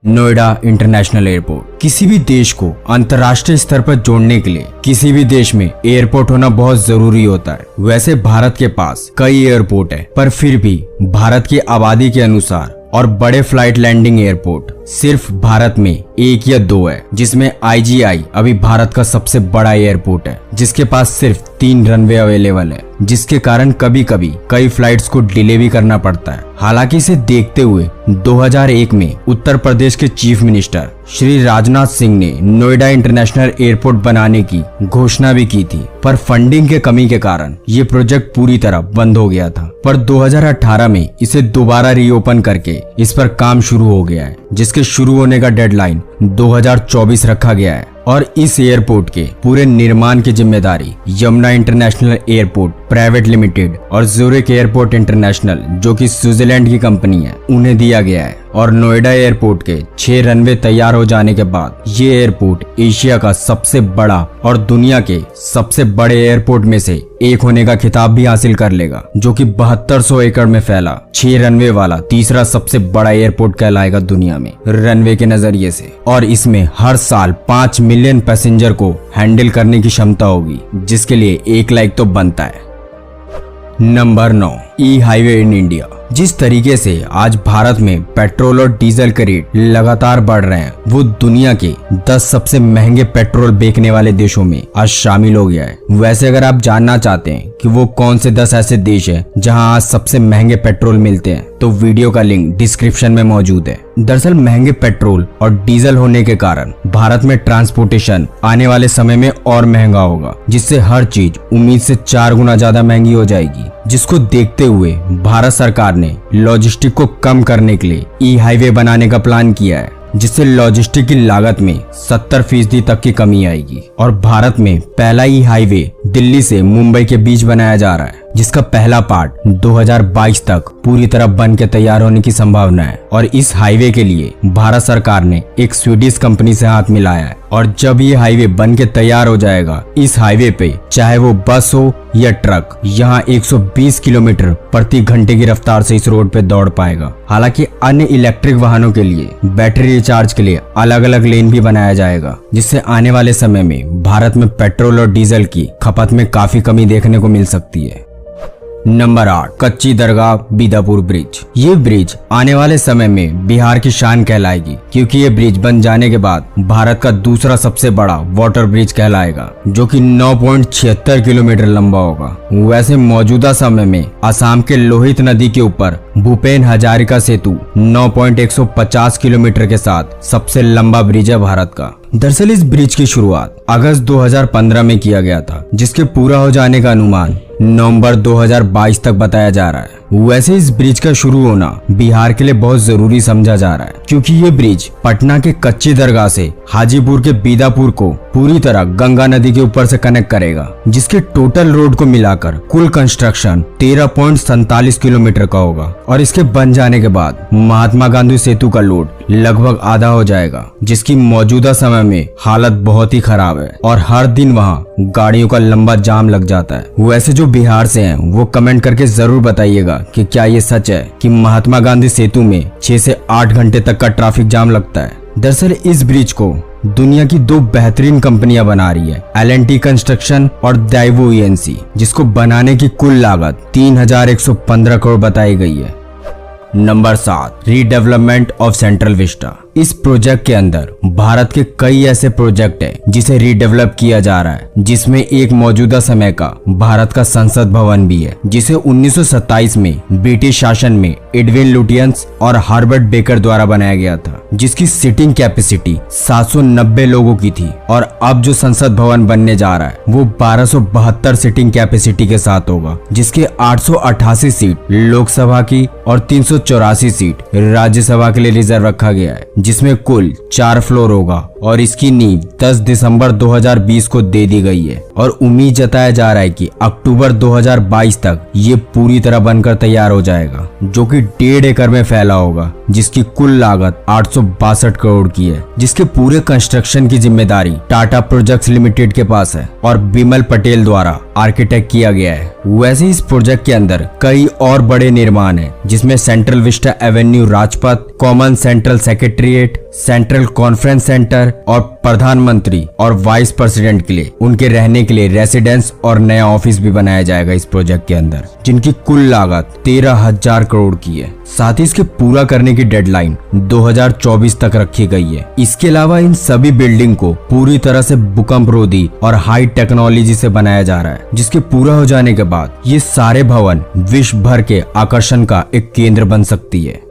Noida international airport किसी भी देश को अंतर्राष्ट्रीय स्तर पर जोड़ने के लिए किसी भी देश में एयरपोर्ट होना बहुत जरूरी होता है। वैसे भारत के पास कई एयरपोर्ट है, पर फिर भी भारत की आबादी के अनुसार और बड़े फ्लाइट लैंडिंग एयरपोर्ट सिर्फ भारत में एक या दो है, जिसमें IGI अभी भारत का सबसे बड़ा एयरपोर्ट है, जिसके पास सिर्फ 3 रनवे अवेलेबल है, जिसके कारण कभी कभी कई फ्लाइट्स को डिले भी करना पड़ता है। हालांकि इसे देखते हुए 2001 में उत्तर प्रदेश के चीफ मिनिस्टर श्री राजनाथ सिंह ने नोएडा इंटरनेशनल एयरपोर्ट बनाने की घोषणा भी की थी, पर फंडिंग के कमी के कारण ये प्रोजेक्ट पूरी तरह बंद हो गया था। पर 2018 में इसे दोबारा रीओपन करके इस पर काम शुरू हो गया है, जिसके शुरू होने का डेडलाइन 2024 रखा गया है। और इस एयरपोर्ट के पूरे निर्माण की जिम्मेदारी Yamuna international airport private limited और ज़ूरिक एयरपोर्ट इंटरनेशनल, जो कि स्विट्जरलैंड की कंपनी है, उन्हें दिया गया है। और नोएडा एयरपोर्ट के 6 रनवे तैयार हो जाने के बाद ये एयरपोर्ट एशिया का सबसे बड़ा और दुनिया के सबसे बड़े एयरपोर्ट में से एक होने का खिताब भी हासिल कर लेगा, जो कि 7200 एकड़ में फैला 6 रनवे वाला तीसरा सबसे बड़ा एयरपोर्ट कहलाएगा दुनिया में रनवे के नजरिए से। और इसमें हर साल 5 मिलियन पैसेंजर को हैंडल करने की क्षमता होगी, जिसके लिए 1 लाइक तो बनता है। Number 9, e highway in India. जिस तरीके से आज भारत में पेट्रोल और डीजल के रेट लगातार बढ़ रहे हैं, वो दुनिया के 10 सबसे महंगे पेट्रोल बेचने वाले देशों में आज शामिल हो गया है। वैसे अगर आप जानना चाहते हैं कि वो कौन से 10 ऐसे देश हैं जहां आज सबसे महंगे पेट्रोल मिलते हैं, तो वीडियो का लिंक डिस्क्रिप्शन में मौजूद है। दरअसल महंगे पेट्रोल और डीजल होने के कारण भारत में ट्रांसपोर्टेशन आने वाले समय में और महंगा होगा, जिससे हर चीज उम्मीद से 4 गुना ज्यादा महंगी हो जाएगी, जिसको देखते हुए भारत सरकार ने लॉजिस्टिक को कम करने के लिए ई-हाईवे बनाने का प्लान किया है, जिससे लॉजिस्टिक की लागत में 70% तक की कमी आएगी। और भारत में पहला ई-हाईवे दिल्ली से मुंबई के बीच बनाया जा रहा है, जिसका पहला पार्ट 2022 तक पूरी तरह बन के तैयार होने की संभावना है। और इस हाईवे के लिए भारत सरकार ने एक स्वीडिश कंपनी से हाथ मिलाया है। और जब ये हाईवे बन के तैयार हो जाएगा, इस हाईवे पे चाहे वो बस हो या ट्रक, यहाँ 120 किलोमीटर प्रति घंटे की रफ्तार से इस रोड पे दौड़ पाएगा। हालांकि अन्य इलेक्ट्रिक वाहनों के लिए बैटरी रिचार्ज के लिए अलग अलग लेन भी बनाया जाएगा, जिससे आने वाले समय में भारत में पेट्रोल और डीजल की खपत में काफी कमी देखने को मिल सकती है। नंबर 8, कच्ची दरगाह बीदापुर ब्रिज। ये ब्रिज आने वाले समय में बिहार की शान कहलाएगी, क्योंकि ये ब्रिज बन जाने के बाद भारत का दूसरा सबसे बड़ा वाटर ब्रिज कहलाएगा, जो कि 9.76 किलोमीटर लंबा होगा। वैसे मौजूदा समय में असम के लोहित नदी के ऊपर भूपेन हजारिका सेतु 9.150 किलोमीटर के साथ सबसे लंबा ब्रिज है भारत का। दरअसल इस ब्रिज की शुरुआत अगस्त 2015 में किया गया था, जिसके पूरा हो जाने का अनुमान नवंबर 2022 तक बताया जा रहा है। वैसे इस ब्रिज का शुरू होना बिहार के लिए बहुत जरूरी समझा जा रहा है, क्योंकि ये ब्रिज पटना के कच्ची दरगाह से हाजीपुर के बीदापुर को पूरी तरह गंगा नदी के ऊपर से कनेक्ट करेगा, जिसके टोटल रोड को मिलाकर कुल कंस्ट्रक्शन 13.47 किलोमीटर का होगा। और इसके बन जाने के बाद महात्मा गांधी सेतु का लोड लगभग आधा हो जाएगा, जिसकी मौजूदा समय में हालत बहुत ही खराब है और हर दिन वहाँ गाड़ियों का लंबा जाम लग जाता है। वैसे जो बिहार से हैं वो कमेंट करके जरूर बताइएगा कि क्या ये सच है कि महात्मा गांधी सेतु में 6 से 8 घंटे तक का ट्रैफिक जाम लगता है। दरअसल इस ब्रिज को दुनिया की 2 बेहतरीन कंपनियां बना रही है, L&T कंस्ट्रक्शन और दाइवो ENC, जिसको बनाने की कुल लागत 3115 करोड़ बताई गई है। Number 7, redevelopment of central Vista. इस प्रोजेक्ट के अंदर भारत के कई ऐसे प्रोजेक्ट हैं जिसे रीडेवलप किया जा रहा है, जिसमें एक मौजूदा समय का भारत का संसद भवन भी है, जिसे 1927 में ब्रिटिश शासन में एडविन लुटियंस और हार्बर्ट बेकर द्वारा बनाया गया था, जिसकी सीटिंग कैपेसिटी 790 लोगों की थी। और अब जो संसद भवन बनने जा रहा है वो 1272 सीटिंग कैपेसिटी के साथ होगा, जिसके 888 सीट लोकसभा की और 384 सीट राज्यसभा के लिए रिजर्व रखा गया है, जिसमें कुल 4 फ्लोर होगा और इसकी नींव 10 दिसंबर 2020 को दे दी गई है और उम्मीद जताया जा रहा है कि अक्टूबर 2022 तक ये पूरी तरह बनकर तैयार हो जाएगा, जो कि 1.5 एकड़ में फैला होगा, जिसकी कुल लागत 862 करोड़ की है, जिसके पूरे कंस्ट्रक्शन की जिम्मेदारी टाटा प्रोजेक्ट्स लिमिटेड के पास है और बिमल पटेल द्वारा आर्किटेक्ट किया गया है। वैसे इस प्रोजेक्ट के अंदर कई और बड़े निर्माण हैं, जिसमें central Vista Avenue Rajpath, common central secretariat, central conference centre और प्रधानमंत्री और वाइस प्रेसिडेंट के लिए उनके रहने के लिए रेसिडेंस और नया ऑफिस भी बनाया जाएगा इस प्रोजेक्ट के अंदर, जिनकी कुल लागत 13,000 करोड़ की है। साथ ही इसके पूरा करने की डेडलाइन 2024 तक रखी गई है। इसके अलावा इन सभी बिल्डिंग को पूरी तरह से भूकंप रोधी और हाई टेक्नोलॉजी से बनाया जा रहा है, जिसके पूरा हो जाने के बाद ये सारे भवन विश्व भर के आकर्षण का एक केंद्र बन सकती है।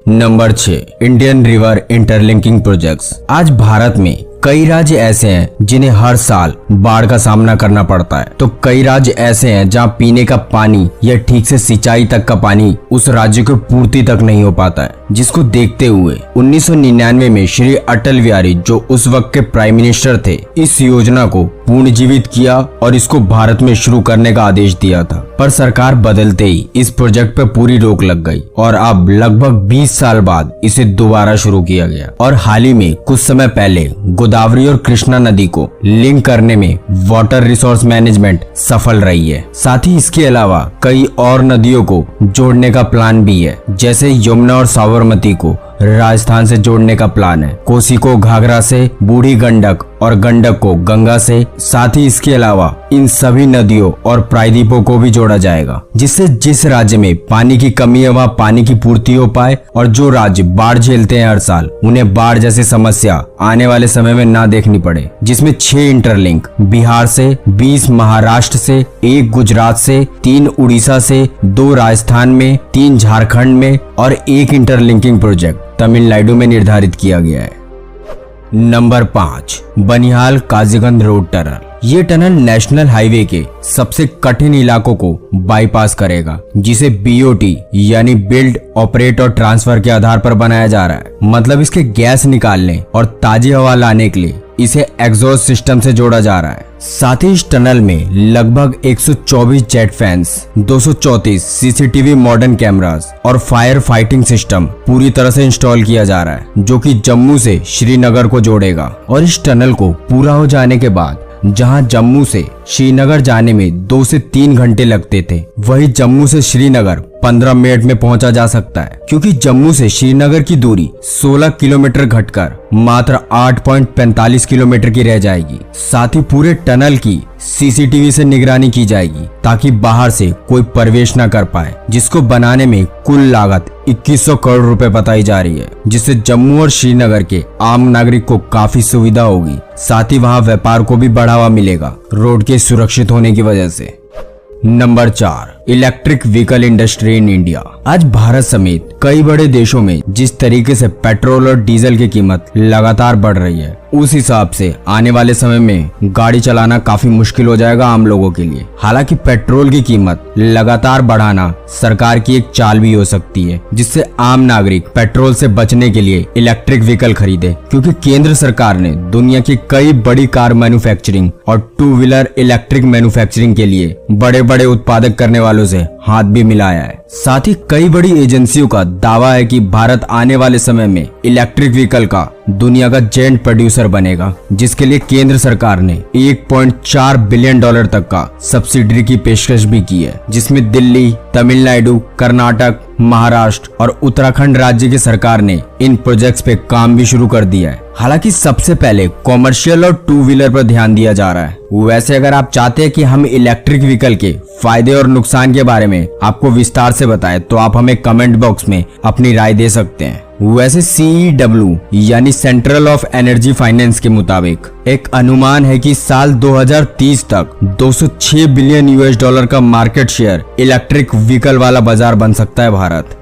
Number 6, Indian river interlinking projects. आज भारत में कई राज्य ऐसे हैं जिन्हें हर साल बाढ़ का सामना करना पड़ता है, तो कई राज्य ऐसे हैं जहां पीने का पानी या ठीक से सिंचाई तक का पानी उस राज्य को पूर्ति तक नहीं हो पाता है, जिसको देखते हुए 1999 में श्री अटल बिहारी, जो उस वक्त के प्राइम मिनिस्टर थे, इस योजना को पुनर्जीवित किया और इसको भारत में शुरू करने का आदेश दिया था। पर सरकार बदलते ही इस प्रोजेक्ट पर पूरी रोक लग गई और अब लगभग 20 साल बाद इसे दोबारा शुरू किया गया। और हाल ही में कुछ समय पहले गोदावरी और कृष्णा नदी को लिंक करने में वाटर रिसोर्स मैनेजमेंट सफल रही है। साथ ही इसके अलावा कई और नदियों को जोड़ने का प्लान भी है, जैसे यमुना और साबरमती को राजस्थान से जोड़ने का प्लान है, कोसी को घाघरा से, बूढ़ी गंडक और गंडक को गंगा से। साथ ही इसके अलावा इन सभी नदियों और प्रायद्वीपों को भी जोड़ा जाएगा, जिससे जिस राज्य में पानी की कमी है वहाँ पानी की पूर्ति हो पाए और जो राज्य बाढ़ झेलते हैं हर साल, उन्हें बाढ़ जैसी समस्या आने वाले समय में ना देखनी पड़े। जिसमें 6 इंटरलिंक बिहार से, 20 महाराष्ट्र से, 1 गुजरात से, 3 उड़ीसा से, 2 राजस्थान में, 3 झारखंड में और 1 इंटरलिंकिंग प्रोजेक्ट तमिलनाडु में निर्धारित किया गया है। Number 5, Banihal Qazigund road tunnel. ये टनल नेशनल हाईवे के सबसे कठिन इलाकों को बाईपास करेगा, जिसे BOT यानी बिल्ड, ऑपरेट और ट्रांसफर के आधार पर बनाया जा रहा है। मतलब इसके गैस निकालने और ताजी हवा लाने के लिए इसे एग्जॉस्ट सिस्टम से जोड़ा जा रहा है। साथ ही इस टनल में लगभग 124 jet fans, 234 CCTV modern cameras और फायर फाइटिंग सिस्टम पूरी तरह से इंस्टॉल किया जा रहा है, जो कि जम्मू से श्रीनगर को जोड़ेगा। और इस टनल को पूरा हो जाने के बाद जहां जम्मू से श्रीनगर जाने में 2 से 3 घंटे लगते थे, वही जम्मू से श्रीनगर 15 मिनट में पहुंचा जा सकता है, क्योंकि जम्मू से श्रीनगर की दूरी 16 किलोमीटर घटकर मात्र 8.45 किलोमीटर की रह जाएगी। साथ ही पूरे टनल की CCTV से निगरानी की जाएगी, ताकि बाहर से कोई प्रवेश न कर पाए, जिसको बनाने में कुल लागत 2100 करोड़ रुपए बताई जा रही है, जिससे जम्मू और श्रीनगर के आम नागरिक को काफी सुविधा होगी। साथ ही वहां व्यापार को भी बढ़ावा मिलेगा रोड के सुरक्षित होने की वजह से। Number 4, electric vehicle industry in India. आज भारत समेत कई बड़े देशों में जिस तरीके से पेट्रोल और डीजल की कीमत लगातार बढ़ रही है, उस हिसाब से आने वाले समय में गाड़ी चलाना काफी मुश्किल हो जाएगा आम लोगों के लिए। हालांकि पेट्रोल की कीमत लगातार बढ़ाना सरकार की एक चाल भी हो सकती है, जिससे आम नागरिक पेट्रोल से बचने के लिए इलेक्ट्रिक व्हीकल खरीदे, क्योंकि केंद्र सरकार ने दुनिया की कई बड़ी कार मैन्युफैक्चरिंग और 2 व्हीलर इलेक्ट्रिक मैन्युफैक्चरिंग के लिए बड़े बड़े उत्पादक करने वालों से हाथ भी मिलाया है। साथ ही कई बड़ी एजेंसियों का दावा है कि भारत आने वाले समय में इलेक्ट्रिक व्हीकल का दुनिया का जेंट प्रोड्यूसर बनेगा, जिसके लिए केंद्र सरकार ने $1.4 बिलियन तक का सब्सिडी की पेशकश भी की है, जिसमें दिल्ली, तमिलनाडु, कर्नाटक, महाराष्ट्र और उत्तराखंड राज्य की सरकार ने इन प्रोजेक्ट्स पे काम भी शुरू कर दिया है। हालांकि सबसे पहले कॉमर्शियल और 2 व्हीलर पर ध्यान दिया जा रहा है। वैसे अगर आप चाहते हैं कि हम इलेक्ट्रिक व्हीकल के फायदे और नुकसान के बारे में आपको विस्तार से बताएं, तो आप हमें कमेंट बॉक्स में अपनी राय दे सकते हैं। वैसे CEW यानी सेंट्रल ऑफ एनर्जी फाइनेंस के मुताबिक एक अनुमान है कि साल 2030 तक $206 बिलियन का मार्केट शेयर इलेक्ट्रिक व्हीकल वाला बाजार बन सकता है भारत।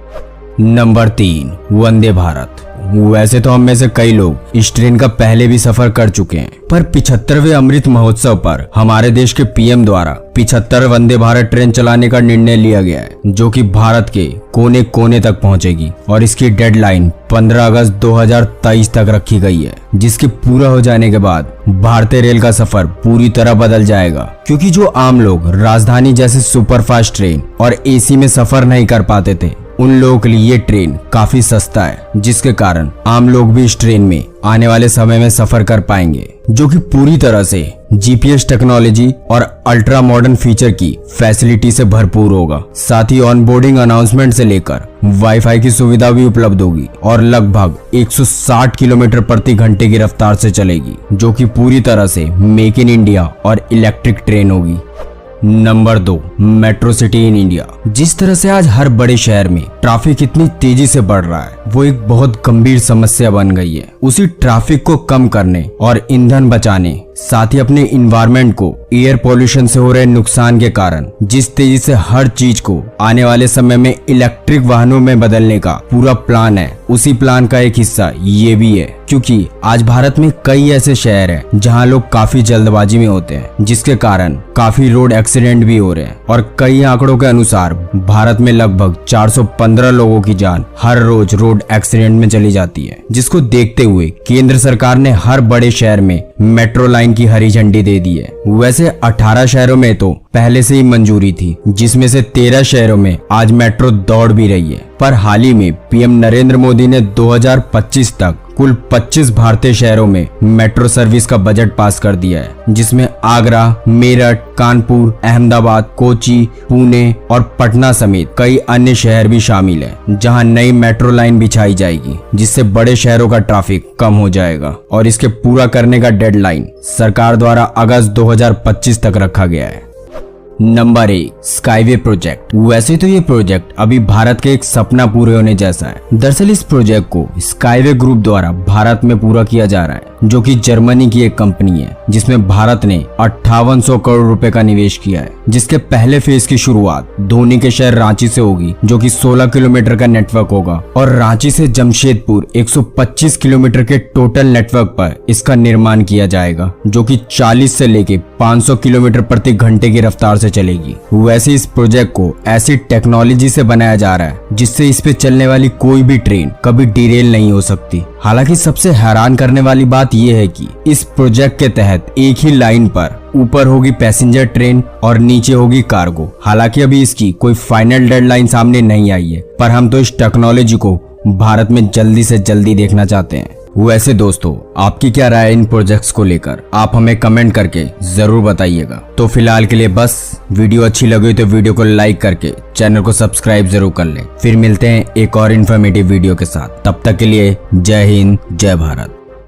नंबर 3, वंदे भारत। वैसे तो हम में से कई लोग इस ट्रेन का पहले भी सफर कर चुके हैं, पर 75वें अमृत महोत्सव पर हमारे देश के पीएम द्वारा 75 वंदे भारत ट्रेन चलाने का निर्णय लिया गया है, जो कि भारत के कोने कोने तक पहुंचेगी और इसकी डेडलाइन 15 अगस्त 2023 तक रखी गई है, जिसके पूरा हो जाने के बाद भारतीय रेल का सफर पूरी तरह बदल जाएगा। क्योंकि जो आम लोग राजधानी जैसे सुपरफास्ट ट्रेन और एसी में सफर नहीं कर पाते थे, उन लोगों के लिए ये ट्रेन काफी सस्ता है, जिसके कारण आम लोग भी इस ट्रेन में आने वाले समय में सफर कर पाएंगे, जो कि पूरी तरह से जीपीएस टेक्नोलॉजी और अल्ट्रा मॉडर्न फीचर की फैसिलिटी से भरपूर होगा। साथ ही ऑन बोर्डिंग अनाउंसमेंट से लेकर वाईफाई की सुविधा भी उपलब्ध होगी और लगभग 160 किलोमीटर प्रति घंटे की रफ्तार से चलेगी, जो कि पूरी तरह से मेक इन इंडिया और इलेक्ट्रिक ट्रेन होगी। Number 2, metro city in India. जिस तरह से आज हर बड़े शहर में ट्रैफिक इतनी तेजी से बढ़ रहा है, वो एक बहुत गंभीर समस्या बन गई है। उसी ट्रैफिक को कम करने और ईंधन बचाने, साथ ही अपने इन्वायरमेंट को एयर पोल्यूशन से हो रहे नुकसान के कारण जिस तेजी से हर चीज को आने वाले समय में इलेक्ट्रिक वाहनों में बदलने का पूरा प्लान है, उसी प्लान का एक हिस्सा ये भी है। क्योंकि आज भारत में कई ऐसे शहर हैं जहां लोग काफी जल्दबाजी में होते हैं, जिसके कारण काफी रोड एक्सीडेंट भी हो रहे हैं और कई आंकड़ों के अनुसार भारत में लगभग 415 लोगों की जान हर रोज रोड एक्सीडेंट में चली जाती है। जिसको देखते हुए केंद्र सरकार ने हर बड़े शहर में मेट्रो लाइन की हरी झंडी दे दी है। वैसे 18 शहरों में तो पहले से ही मंजूरी थी, जिसमें से 13 शहरों में आज मेट्रो दौड़ भी रही है। पर हाल ही में पीएम नरेंद्र मोदी ने 2025 तक कुल 25 भारतीय शहरों में मेट्रो सर्विस का बजट पास कर दिया है, जिसमें आगरा, मेरठ, कानपुर, अहमदाबाद, कोची, पुणे और पटना समेत कई अन्य शहर भी शामिल हैं, जहां नई मेट्रो लाइन बिछाई जाएगी, जिससे बड़े शहरों का ट्रैफिक कम हो जाएगा और इसके पूरा करने का डेडलाइन सरकार द्वारा अगस्त 2025 तक रखा गया है। Number 1, skyway project. वैसे तो ये प्रोजेक्ट अभी भारत के एक सपना पूरे होने जैसा है। दरअसल इस प्रोजेक्ट को स्काईवे ग्रुप द्वारा भारत में पूरा किया जा रहा है, जो कि जर्मनी की एक कंपनी है, जिसमें भारत ने 5800 करोड़ रुपए का निवेश किया है। जिसके पहले फेज की शुरुआत धोनी के शहर रांची से होगी, जो कि 16 किलोमीटर का नेटवर्क होगा और रांची से जमशेदपुर 125 किलोमीटर के टोटल नेटवर्क पर इसका निर्माण किया जाएगा, जो कि 40 से लेके 500 किलोमीटर प्रति घंटे की रफ्तार से चलेगी। वैसे इस प्रोजेक्ट को ऐसी टेक्नोलॉजी से बनाया जा रहा है जिससे इस पे चलने वाली कोई भी ट्रेन कभी डिरेल नहीं हो सकती। हालांकि सबसे हैरान करने वाली बात यह है कि इस प्रोजेक्ट के तहत एक ही लाइन पर ऊपर होगी पैसेंजर ट्रेन और नीचे होगी कार्गो। हालांकि अभी इसकी कोई फाइनल डेडलाइन सामने नहीं आई है, पर हम तो इस टेक्नोलॉजी को भारत में जल्दी से जल्दी देखना चाहते हैं। वैसे दोस्तों, आपकी क्या राय है इन प्रोजेक्ट्स को लेकर, आप हमें कमेंट करके जरूर बताइएगा। तो फिलहाल के लिए बस, वीडियो अच्छी लगी तो वीडियो को लाइक करके चैनल को सब्सक्राइब जरूर कर लें। फिर मिलते हैं एक और इन्फॉर्मेटिव वीडियो के साथ। तब तक के लिए जय हिंद, जय भारत।